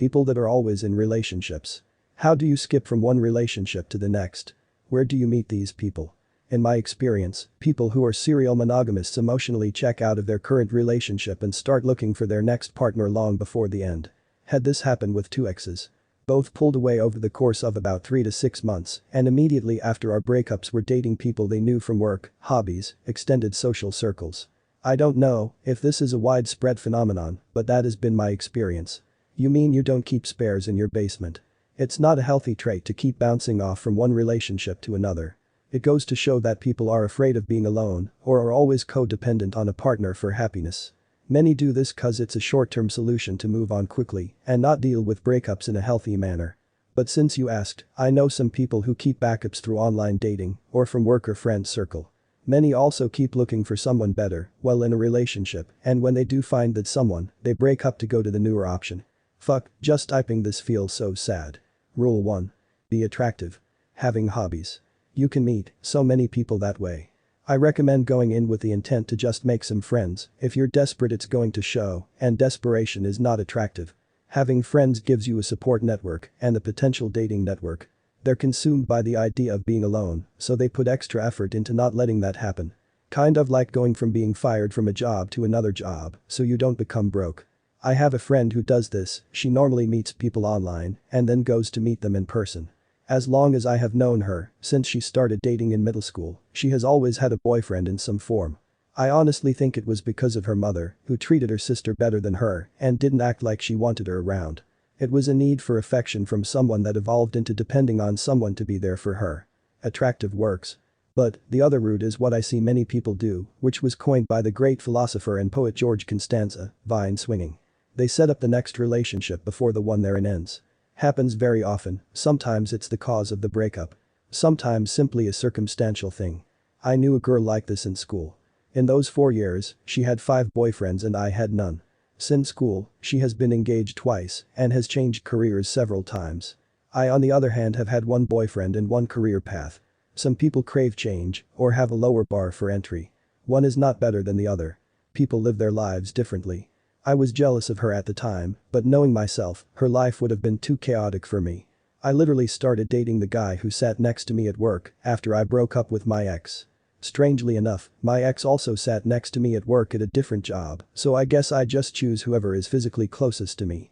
People that are always in relationships. How do you skip from one relationship to the next? Where do you meet these people? In my experience, people who are serial monogamists emotionally check out of their current relationship and start looking for their next partner long before the end. Had this happen with two exes. Both pulled away over the course of about 3 to 6 months, and immediately after our breakups were dating people they knew from work, hobbies, extended social circles. I don't know if this is a widespread phenomenon, but that has been my experience. You mean you don't keep spares in your basement? It's not a healthy trait to keep bouncing off from one relationship to another. It goes to show that people are afraid of being alone or are always codependent on a partner for happiness. Many do this cause it's a short-term solution to move on quickly and not deal with breakups in a healthy manner. But since you asked, I know some people who keep backups through online dating or from work or friend circle. Many also keep looking for someone better while in a relationship, and when they do find that someone, they break up to go to the newer option. Fuck, just typing this feels so sad. Rule 1. Be attractive. Having hobbies. You can meet so many people that way. I recommend going in with the intent to just make some friends. If you're desperate it's going to show, and desperation is not attractive. Having friends gives you a support network and the potential dating network. They're consumed by the idea of being alone, so they put extra effort into not letting that happen. Kind of like going from being fired from a job to another job, so you don't become broke. I have a friend who does this. She normally meets people online and then goes to meet them in person. As long as I have known her, since she started dating in middle school, she has always had a boyfriend in some form. I honestly think it was because of her mother, who treated her sister better than her and didn't act like she wanted her around. It was a need for affection from someone that evolved into depending on someone to be there for her. Attractive works. But the other route is what I see many people do, which was coined by the great philosopher and poet George Costanza, vine swinging. They set up the next relationship before the one they're in ends. Happens very often, sometimes it's the cause of the breakup. Sometimes simply a circumstantial thing. I knew a girl like this in school. In those 4 years, she had 5 boyfriends and I had none. Since school, she has been engaged twice and has changed careers several times. I on the other hand have had one boyfriend and one career path. Some people crave change or have a lower bar for entry. One is not better than the other. People live their lives differently. I was jealous of her at the time, but knowing myself, her life would have been too chaotic for me. I literally started dating the guy who sat next to me at work after I broke up with my ex. Strangely enough, my ex also sat next to me at work at a different job, so I guess I just choose whoever is physically closest to me.